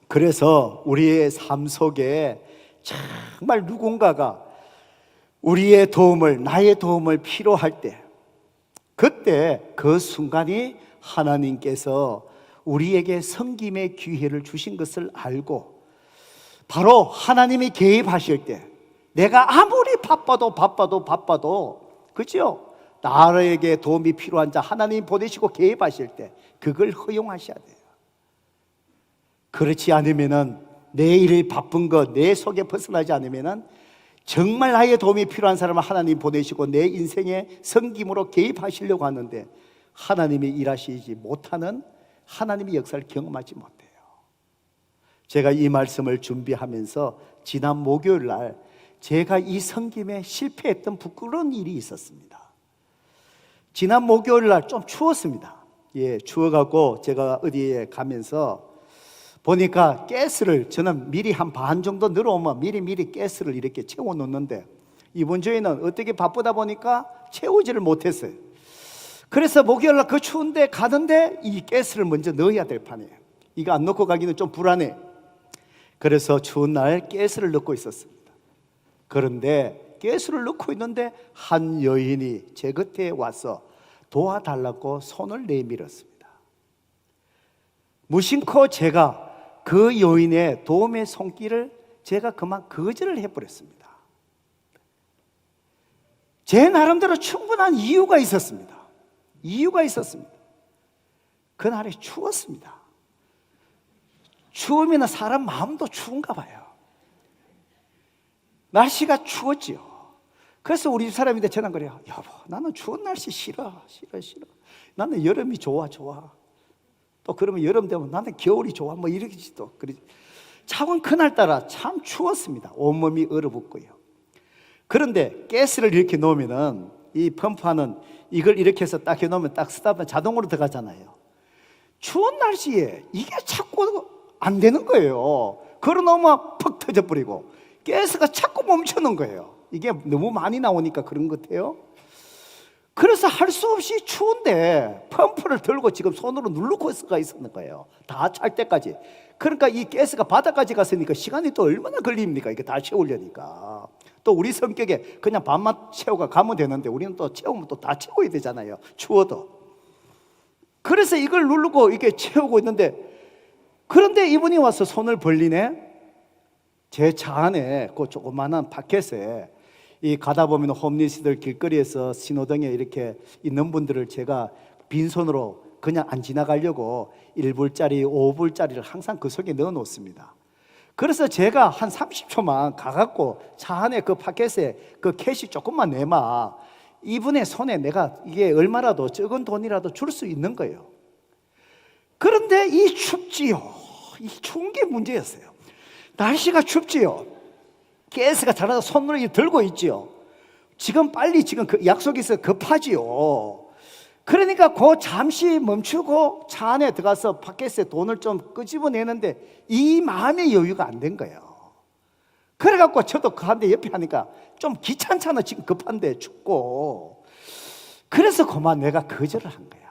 그래서 우리의 삶 속에 정말 누군가가 우리의 도움을, 나의 도움을 필요할 때, 그때 그 순간이 하나님께서 우리에게 섬김의 기회를 주신 것을 알고 바로 하나님이 개입하실 때, 내가 아무리 바빠도 그죠? 나에게 도움이 필요한 자 하나님이 보내시고 개입하실 때 그걸 허용하셔야 돼요. 그렇지 않으면은 내 일 바쁜 것, 내 속에 벗어나지 않으면은 정말 나의 도움이 필요한 사람을 하나님 보내시고 내 인생에 섬김으로 개입하시려고 하는데 하나님이 일하시지 못하는 하나님의 역사를 경험하지 못해요. 제가 이 말씀을 준비하면서 지난 목요일 날 제가 이 섬김에 실패했던 부끄러운 일이 있었습니다. 지난 목요일 날 좀 추웠습니다. 추워갖고 제가 어디에 가면서 보니까 가스를 저는 미리 한 반 정도 늘어오면 미리 가스를 이렇게 채워놓는데 이번 주에는 어떻게 바쁘다 보니까 채우지를 못했어요. 그래서 목요일 날 그 추운데 가는데 이 가스를 먼저 넣어야 될 판이에요. 이거 안 넣고 가기는 좀 불안해. 그래서 추운 날 가스를 넣고 있었습니다. 그런데 가스를 넣고 있는데 한 여인이 제 곁에 와서 도와달라고 손을 내밀었습니다. 무심코 제가 그 여인의 도움의 손길을 제가 그만 거절을 해버렸습니다. 제 나름대로 충분한 이유가 있었습니다. 그날이 추웠습니다. 추우면 사람 마음도 추운가 봐요. 날씨가 추웠지요. 그래서 우리 집 사람인데 저는 그래요. 여보, 나는 추운 날씨 싫어. 나는 여름이 좋아. 또 그러면 여름 되면 나는 겨울이 좋아. 뭐 이렇게 또 그래. 차원 그날따라 참 추웠습니다. 온몸이 얼어붙고요. 그런데 가스를 이렇게 놓으면은 이 펌프하는 이걸 이렇게 해서 딱 해놓으면 딱 쓰다 보면 자동으로 들어가잖아요. 추운 날씨에 이게 자꾸 안 되는 거예요. 걸어놓으면 퍽 터져버리고 가스가 자꾸 멈추는 거예요. 이게 너무 많이 나오니까 그런 것 같아요. 그래서 할 수 없이 추운데 펌프를 들고 지금 손으로 누르고 가 있었는 거예요. 다 찰 때까지. 그러니까 이 가스가 바닥까지 갔으니까 시간이 또 얼마나 걸립니까? 이게 다 채우려니까. 또 우리 성격에 그냥 반만 채우고 가면 되는데 우리는 또 채우면 또 다 채워야 되잖아요. 추워도. 그래서 이걸 누르고 이게 채우고 있는데, 그런데 이분이 와서 손을 벌리네. 제 차 안에 그 조그마한 파켓에 이 가다 보면 홈리스들 길거리에서 신호등에 이렇게 있는 분들을 제가 빈손으로 그냥 안 지나가려고 1불짜리 5불짜리를 항상 그 속에 넣어 놓습니다. 그래서 제가 한 30초만 가갖고 차 안에 그 파켓에 그 캐시 조금만 내마, 이분의 손에 내가 이게 얼마라도 적은 돈이라도 줄 수 있는 거예요. 그런데 이 춥지요. 이 추운 게 문제였어요. 날씨가 춥지요. 가스가 자라서 손으로 들고 있지요. 지금 빨리 지금 그 약속이 있어 급하지요. 그러니까 그 잠시 멈추고 차 안에 들어가서 파켓에 돈을 좀 끄집어내는데 이 마음의 여유가 안 된 거예요. 그래갖고 저도 그한데 옆에 하니까 좀 귀찮잖아. 지금 급한데 춥고. 그래서 그만 내가 거절을 한 거야.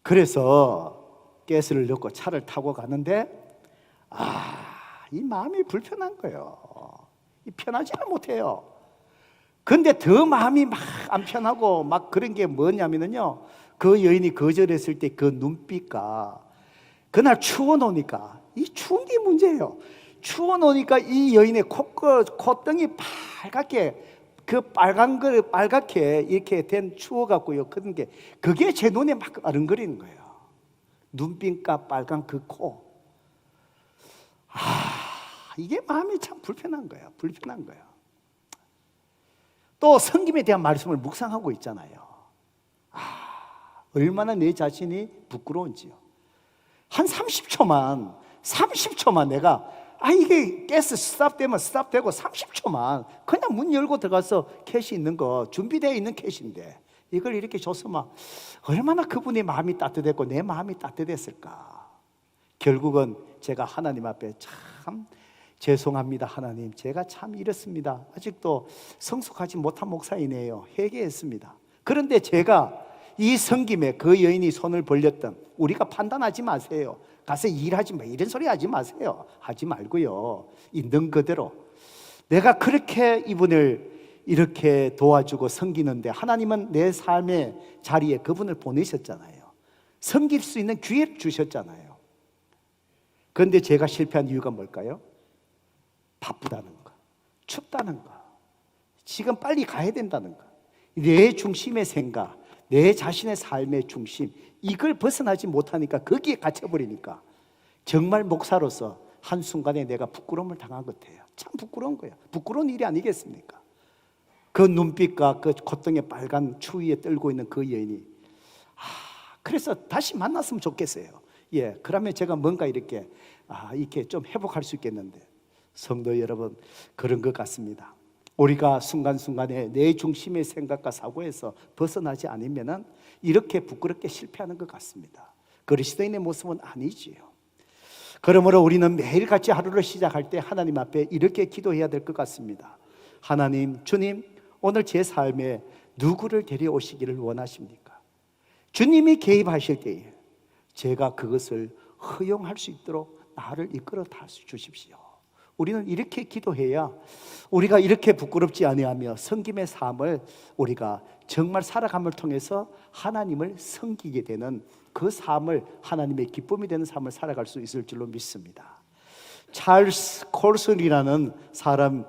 그래서 가스를 넣고 차를 타고 가는데 이 마음이 불편한 거예요. 편하지를 못해요. 근데 더 마음이 막 안 편하고 막 그런 게 뭐냐면요, 그 여인이 거절했을 때 그 눈빛과 그날 추워 놓으니까, 이 추운 게 문제예요. 추워 놓으니까 이 여인의 콧등이 빨갛게, 그 빨간 거 빨갛게 이렇게 된 추워 갖고요. 그런 게 그게 제 눈에 막 어른거리는 거예요. 눈빛과 빨간 그 코. 이게 마음이 참 불편한 거예요. 불편한 거예요. 또 성김에 대한 말씀을 묵상하고 있잖아요. 얼마나 내 자신이 부끄러운지요. 한 30초만 내가 이게 가스 스탑되면 스탑되고 30초만 그냥 문 열고 들어가서 캐시 있는 거, 준비되어 있는 캐시인데 이걸 이렇게 줬으면 얼마나 그분의 마음이 따뜻했고 내 마음이 따뜻했을까. 결국은 제가 하나님 앞에 참 죄송합니다 하나님, 제가 참 이렇습니다, 아직도 성숙하지 못한 목사이네요, 회개했습니다. 그런데 제가 이 성김에 그 여인이 손을 벌렸던, 우리가 판단하지 마세요, 가서 일하지 마, 이런 소리 하지 마세요. 하지 말고요, 있는 그대로 내가 그렇게 이분을 이렇게 도와주고 섬기는데 하나님은 내 삶의 자리에 그분을 보내셨잖아요. 섬길 수 있는 기회를 주셨잖아요. 그런데 제가 실패한 이유가 뭘까요? 바쁘다는 거, 춥다는 거, 지금 빨리 가야 된다는 거, 내 중심의 생각, 내 자신의 삶의 중심, 이걸 벗어나지 못하니까 거기에 갇혀버리니까 정말 목사로서 한순간에 내가 부끄러움을 당한 것 같아요. 참 부끄러운 거예요. 부끄러운 일이 아니겠습니까? 그 눈빛과 그 콧등에 빨간 추위에 떨고 있는 그 여인이 그래서 다시 만났으면 좋겠어요. 그러면 제가 뭔가 이렇게 좀 회복할 수 있겠는데, 성도 여러분, 그런 것 같습니다. 우리가 순간순간에 내 중심의 생각과 사고에서 벗어나지 않으면 이렇게 부끄럽게 실패하는 것 같습니다. 그리스도인의 모습은 아니지요. 그러므로 우리는 매일같이 하루를 시작할 때 하나님 앞에 이렇게 기도해야 될 것 같습니다. 하나님, 주님, 오늘 제 삶에 누구를 데려오시기를 원하십니까? 주님이 개입하실 때에 제가 그것을 허용할 수 있도록 나를 이끌어 주십시오. 우리는 이렇게 기도해야 우리가 이렇게 부끄럽지 아니하며 섬김의 삶을 우리가 정말 살아감을 통해서 하나님을 섬기게 되는 그 삶을, 하나님의 기쁨이 되는 삶을 살아갈 수 있을 줄로 믿습니다. 찰스 콜슨이라는 사람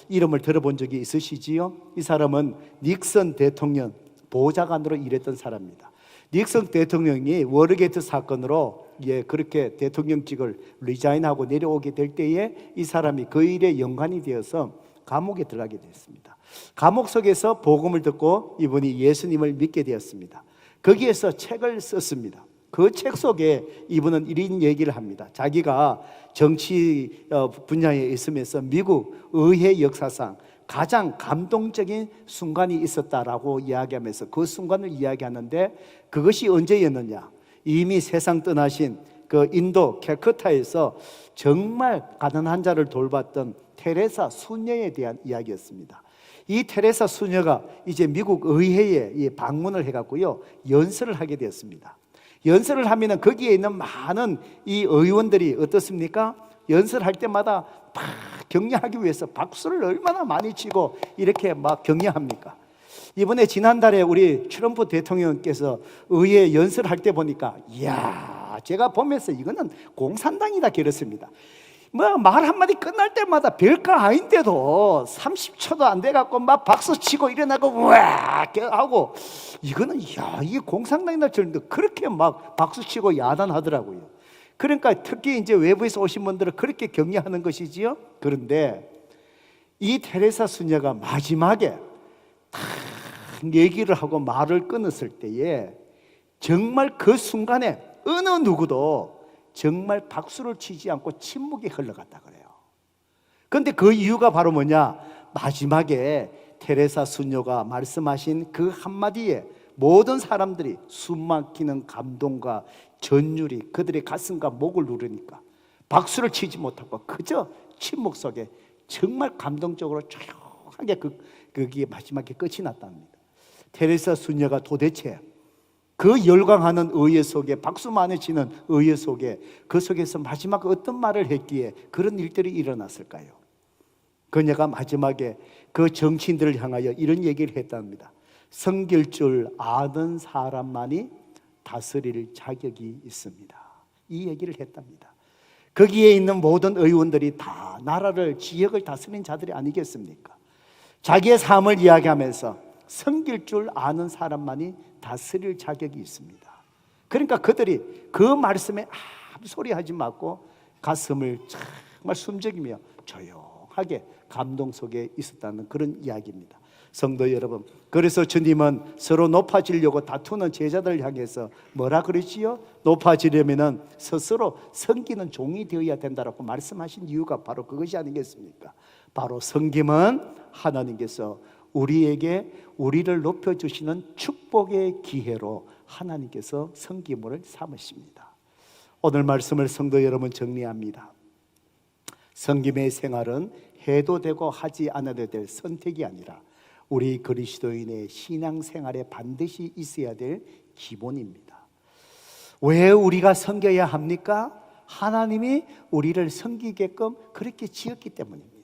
이름을 들어본 적이 있으시지요? 이 사람은 닉슨 대통령 보좌관으로 일했던 사람입니다. 닉슨 대통령이 워터게이트 사건으로 그렇게 대통령직을 리자인하고 내려오게 될 때에 이 사람이 그 일에 연관이 되어서 감옥에 들어가게 됐습니다. 감옥 속에서 복음을 듣고 이분이 예수님을 믿게 되었습니다. 거기에서 책을 썼습니다. 그 책 속에 이분은 이런 얘기를 합니다. 자기가 정치 분야에 있으면서 미국 의회 역사상 가장 감동적인 순간이 있었다라고 이야기하면서 그 순간을 이야기하는데, 그것이 언제였느냐? 이미 세상 떠나신 그 인도 캘커타에서 정말 가난한 자를 돌봤던 테레사 수녀에 대한 이야기였습니다. 이 테레사 수녀가 이제 미국 의회에 방문을 해갖고요, 연설을 하게 되었습니다. 연설을 하면은 거기에 있는 많은 이 의원들이 어떻습니까? 연설할 때마다 막 격려하기 위해서 박수를 얼마나 많이 치고 이렇게 막 격려합니까? 이번에 지난달에 우리 트럼프 대통령께서 의회 연설할 때 보니까, 이야, 제가 보면서 이거는 공산당이다 그랬습니다. 뭐 말 한마디 끝날 때마다 별거 아닌데도 30초도 안 돼갖고 막 박수 치고 일어나고 우와 하고, 이거는 야, 이 공산당이다 저런데 그렇게 막 박수 치고 야단하더라고요. 그러니까 특히 이제 외부에서 오신 분들은 그렇게 격려하는 것이지요. 그런데 이 테레사 수녀가 마지막에 딱 얘기를 하고 말을 끊었을 때에 정말 그 순간에 어느 누구도 정말 박수를 치지 않고 침묵이 흘러갔다 그래요. 그런데 그 이유가 바로 뭐냐? 마지막에 테레사 수녀가 말씀하신 그 한마디에 모든 사람들이 숨막히는 감동과 전율이 그들의 가슴과 목을 누르니까 박수를 치지 못하고 그저 침묵 속에 정말 감동적으로 조용하게 그게 마지막에 끝이 났답니다. 테레사 수녀가 도대체 그 열광하는 의회 속에, 박수 많이 치는 의회 속에, 그 속에서 마지막 어떤 말을 했기에 그런 일들이 일어났을까요? 그녀가 마지막에 그 정치인들을 향하여 이런 얘기를 했답니다. 섬길 줄 아는 사람만이 다스릴 자격이 있습니다. 이 얘기를 했답니다. 거기에 있는 모든 의원들이 다 나라를, 지역을 다스린 자들이 아니겠습니까? 자기의 삶을 이야기하면서 섬길 줄 아는 사람만이 다스릴 자격이 있습니다. 그러니까 그들이 그 말씀에 아무 소리 하지 말고 가슴을 정말 숨죽이며 조용하게 감동 속에 있었다는 그런 이야기입니다. 성도 여러분, 그래서 주님은 서로 높아지려고 다투는 제자들을 향해서 뭐라 그러지요? 높아지려면 스스로 섬기는 종이 되어야 된다고 말씀하신 이유가 바로 그것이 아니겠습니까? 바로 섬김은 하나님께서 우리에게 우리를 높여주시는 축복의 기회로 하나님께서 섬김을 삼으십니다. 오늘 말씀을 성도 여러분 정리합니다. 섬김의 생활은 해도 되고 하지 않아도 될 선택이 아니라 우리 그리스도인의 신앙생활에 반드시 있어야 될 기본입니다. 왜 우리가 섬겨야 합니까? 하나님이 우리를 섬기게끔 그렇게 지었기 때문입니다.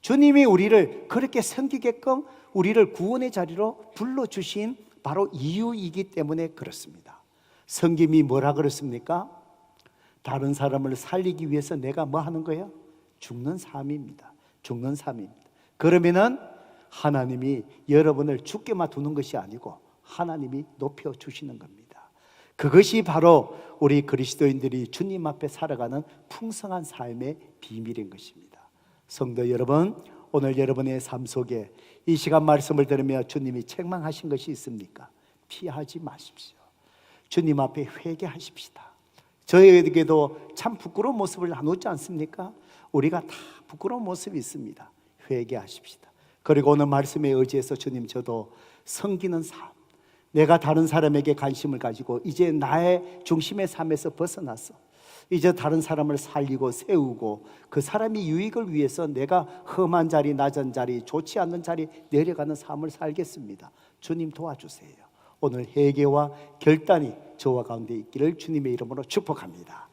주님이 우리를 그렇게 섬기게끔 우리를 구원의 자리로 불러주신 바로 이유이기 때문에 그렇습니다. 섬김이 뭐라 그랬습니까? 다른 사람을 살리기 위해서 내가 뭐 하는 거예요? 죽는 삶입니다. 죽는 삶입니다. 그러면은 하나님이 여러분을 죽게만 두는 것이 아니고 하나님이 높여주시는 겁니다. 그것이 바로 우리 그리스도인들이 주님 앞에 살아가는 풍성한 삶의 비밀인 것입니다. 성도 여러분, 오늘 여러분의 삶 속에 이 시간 말씀을 들으며 주님이 책망하신 것이 있습니까? 피하지 마십시오. 주님 앞에 회개하십시다. 저에게도 참 부끄러운 모습을 나누지 않습니까? 우리가 다 부끄러운 모습이 있습니다. 회개하십시다. 그리고 오늘 말씀에 의지해서 주님, 저도 섬기는 삶, 내가 다른 사람에게 관심을 가지고 이제 나의 중심의 삶에서 벗어났어. 이제 다른 사람을 살리고 세우고 그 사람이 유익을 위해서 내가 험한 자리, 낮은 자리, 좋지 않는 자리 내려가는 삶을 살겠습니다. 주님 도와주세요. 오늘 회개와 결단이 저와 가운데 있기를 주님의 이름으로 축복합니다.